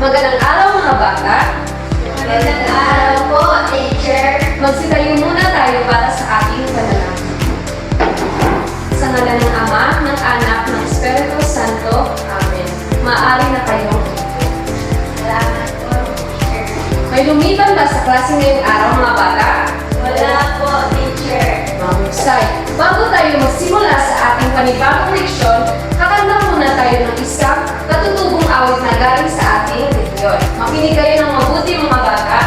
Magandang araw mga bata. Magandang araw po, teacher. Magsitayo muna tayo para sa ating panalangin. Sa ngalan ng Ama, ng Anak, ng Espiritu Santo. Amen. Maaari na kayong umupo. Salamat po, teacher. May lumiban ba sa klase ngayong araw mga bata? Wala po, teacher. Mahusay. Bago tayo magsimula sa ating panibagong leksyon, kakanta muna tayo ng isang katutubong awit na galing sa ating reliyon. Makinig kayo ng mabuti mga bata.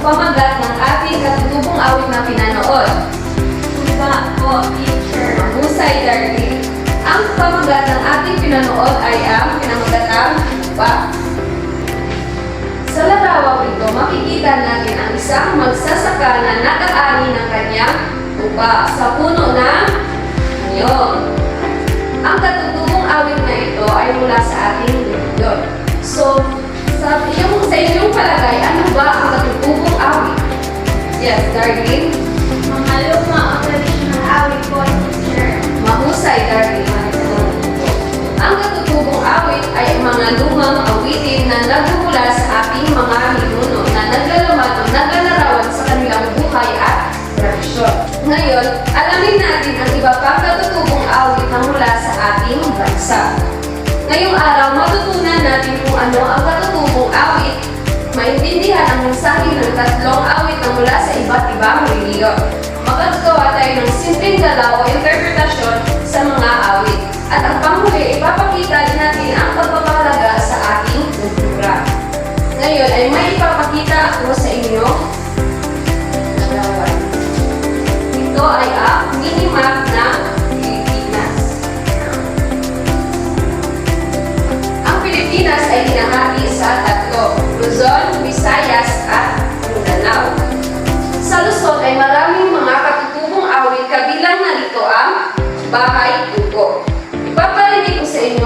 Pamagat ng ating katutubong awit na pinanood. Tuba po, teacher. Mahusay, darling. Ang pamagat ng ating pinanood ay ang pinamagatang tuba. Sa larawan ito, makikita natin ang isang magsasaka na nag-aani ng kanyang tuba sa puno ng niyog. Ang katutubong awit na ito ay mula sa ating reliyon. So, sa inyong palagay, ano ba ang katutubong awit? Yes, darling. Mga luma ang traditional awit po, teacher. Mahusay, darling. Ang katutubong awit ay mga lumang awitin na nagmumula sa ating mga ninuno na naglalaman o naglalarawan sa kanilang buhay at tradisyon. Ngayon, alamin natin ang iba pang katutubong awit na mula sa ating bansa. Ngayong araw, matutunan natin kung ano ang katutubong awit, maintindihan ang mensahe ng tatlong awit na mula sa iba't ibang reliyon. Magagawa tayo ng simpleng galaw o interpretasyon sa mga awit. At ang panghuli, ipapakita din natin ang pagpapahalaga sa ating kultura. Ngayon ay may ipapakita ako sa inyo. Ito ay ang minimap ng Pilipinas. Ang Pilipinas ay hinahati sa tatlo: Luzon, Visayas at Mindanao. Sa Luzon ay maraming mga katutubong awit, kabilang narito ang Bahay Tugo. Ipaparinig ko sa inyo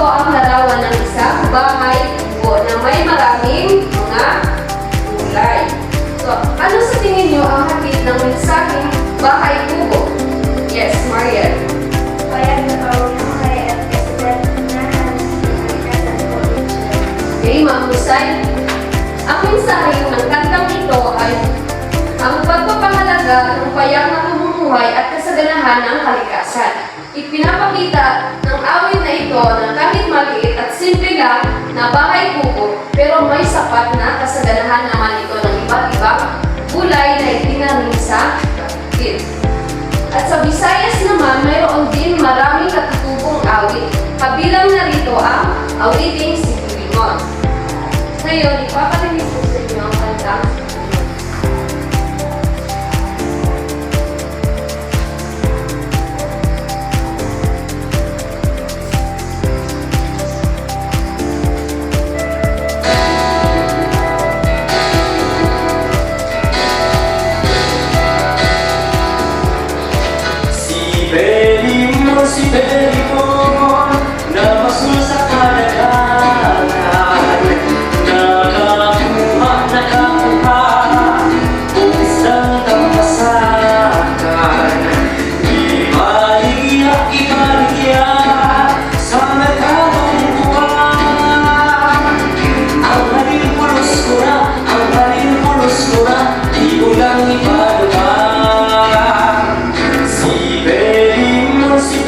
ang larawan ng isang bahay kubo na may maraming mga kulay. So, ano sa tingin niyo ang hatid ng mensaheng bahay kubo? Yes, Mariel. Kaya nagkaroon ng kaya at president na American College. Okay, mahusay. Ang mensahe ng kantang ito ay ang pagpapahalaga ng payang na pamumuhay at kasaganahan ng kalikasan. Ipinapakita ng awit na ito na kahit maliit at simple lang na bahay kubo, pero may sapat na kasaganahan naman ito ng iba't ibang kulay na itinanim sa paligid. At sa Visayas naman, mayroon din maraming katutubong awit. Kabilang na rito ang awiting si Pilimon. Ngayon, ipaparinig ko sa inyo ang kantang Si Belimon na masul sa kalagayan, nakakuha kung isang kapasakan. Ibaligya sa merkadong buwan. Ang halin pulos ko na, di ko lang ipalupa. Si Belimon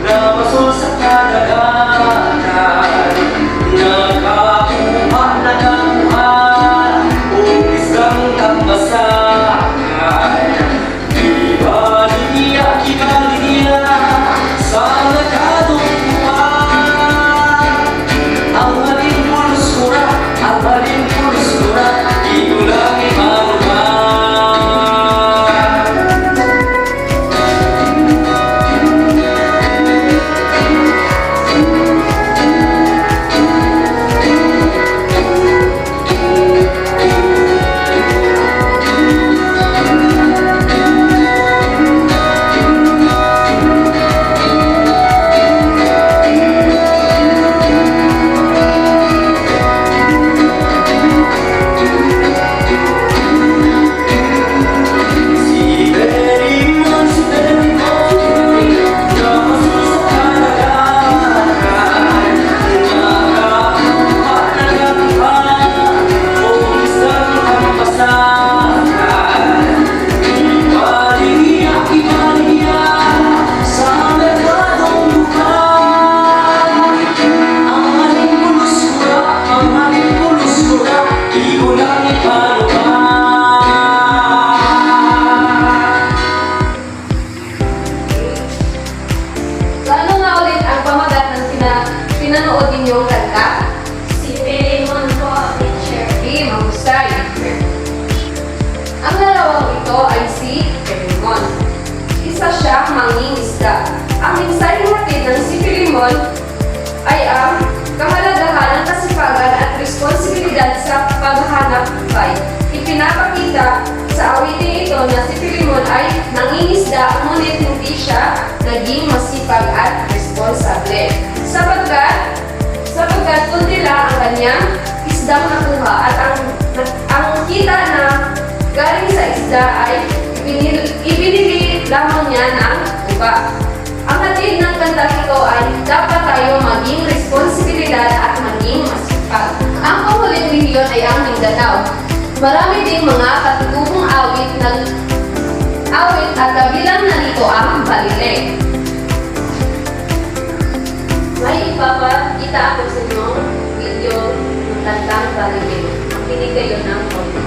na masul sa kalagayan, nakakuha kung isang kapasakan. Ibaligya sa merkadong buwan. Ang halin pulos ko na, di ko lang ipalupa. So, ano nga ulit ang pamagat ng pinanood ninyong kanta? Si Belimon po, teacher. Okay, mahusay. Ang larawang ito ay si Pilimon. Isa siyang mangingisda. Ang mensaheng hatid ng si Pilimon ay ang kahalagahan ng kasipagan at responsibilidad sa paghahanap buhay. Ipinapakita sa awiting ito na si Pilimon ay nangingisda, ngunit hindi siya naging masipag at responsable. Sapagkat kundi lang ang kanyang isdang nakuha at ang kita na galing sa isda ay ibinili lamang niya ng iba. Ang hatid ng kanta ito ay dapat tayo maging responsibilidad at maging masipag. Ang panghuling rehiyon ay ang Mindanao. Marami ding mga katutubong awit at kabilang na nito ang Balile. May ipapakita ako sa inyo video ng kantang Balile. Makinig kayo ng konti.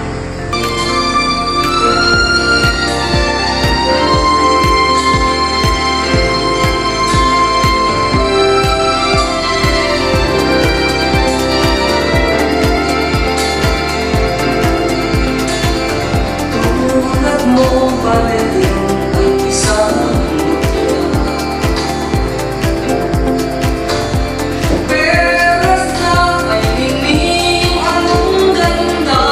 Tulad mo baliling ang isang mutya. Pero sa kailing anong ganda.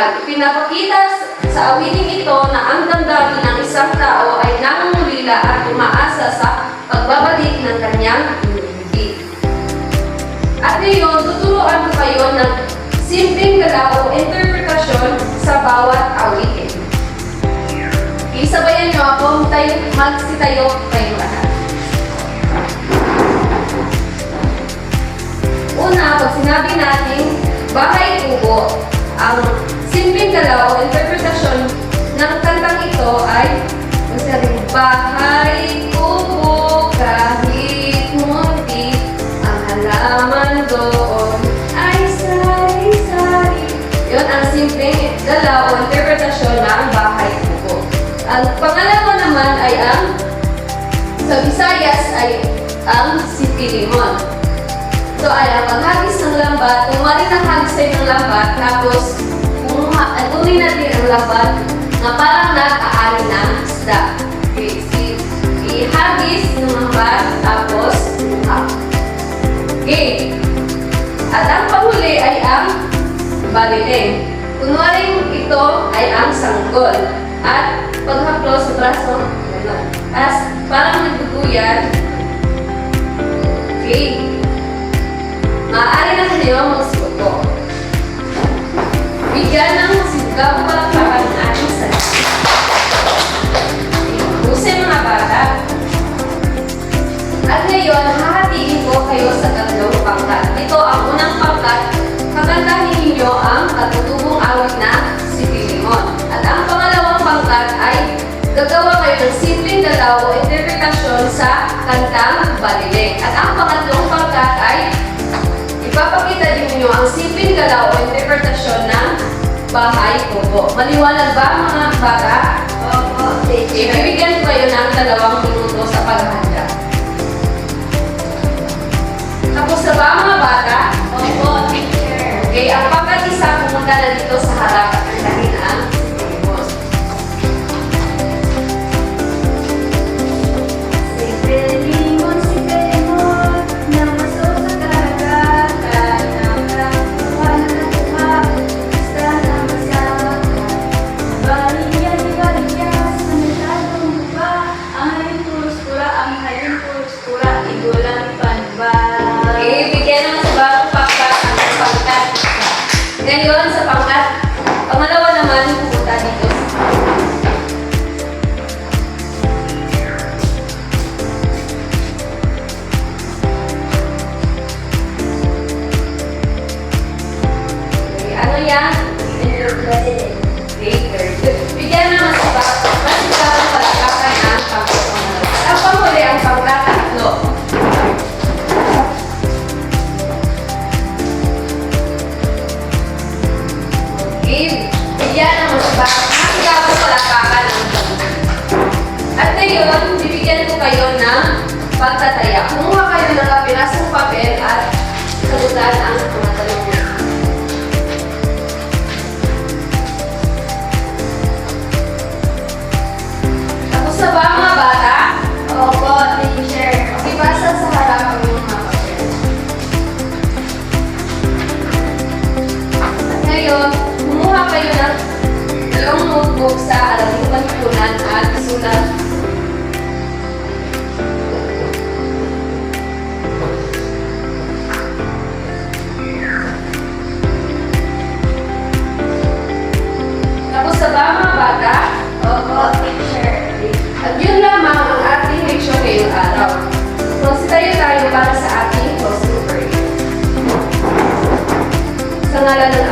mahal. Ipinapakita sa awiting ito na ang damdamin ng isang tao ay nangungulila at umaasa sa pagbabalik ng kanyang ibig. At ngayon, tuturuan ko kayo ng simpleng galaw o interpretasyon sa bawat awitin. Isabayan niyo ako, magsitayo kayong lahat. Una, pag sinabi natin bahay kubo, ang simpleng galaw o interpretasyon ng kantang ito ay masaring bahay kubo kahit munti ang halaman doon ay sari-sari. Yun ang simpleng galaw o interpretasyon ng bahay kubo. Ang pangalawa naman ay ang sa Visayas ay ang sipilimon. So ay ang paghagis ng lambat, kung mali ng hagis tayo ng lambat, tapos kunin natin ang lambat na parang nag-aali ng isda. Okay, ihagis ng lambat, tapos okay. At ang panghuli ay ang baliling. Kunwaring ito ay ang sanggol. At paghaplos sa braso, gano'n. Tapos parang nagduguyan. Okay. Maaari na kayo magsuko. Bigyan ng sigaw palakpakan ng ating sarili. Husay mga bata. At ngayon, hahatiin ko kayo sa tatlong pangkat. Ito ang unang pangkat. Kakantahin ninyo ang katutubong awit na Sipilimon. At ang pangalawang pangkat ay gagawa kayo ng simpleng galaw o interpretasyon sa kantang Baliling. At ang pangatlong pangkat ay ipapakita din ninyo ang simpleng galaw o interpretasyon ng bahay kubo. Maliwanag ba mga bata? Opo, teacher. Ibibigyan ko kayo ng 2 minuto sa paghahanda. Tapos na ba mga bata? Opo, teacher. Okay, ang pangkat isa pumunta na dito sa harap at kantahin ang Sipilimon. Sipilimon, na maso sa karagatan, nakakuha na tuha, basta na masyakan. Baliya, sa masyadong ba, ang halin purus-pura, igulang panbay. Okay, bigyan naman sa bagong pangkat ang pangkat isa. Ngayon sa pangkat, pangalawa naman pumunta dito sa okay, ano yan? Baliling. Okay, very good. Bigyan naman sa bagong palakakan ang pangkat pangalawa. Ang panghuli ang pangkat tatlo. Okay, bigyan naman sa bagong palakakan ang pangkat. At ngayon, bibigyan ko kayo ng pagtataya. Kumuha kayo ng kapirasong papel at sagutan ang mga tanong niya. Tapos na ba mga bata? Opo, teacher. Ibasa sa harap ang mga papel. At ngayon, kumuha kayo ng dalawang notebook sa alaming pantunan at sulat. Tapos na ba mga bata? Opo, teacher. At yun lamang ang ating leksyon ngayong araw. Magsitayo tayo para sa ating closing prayer. Sa ngalan ng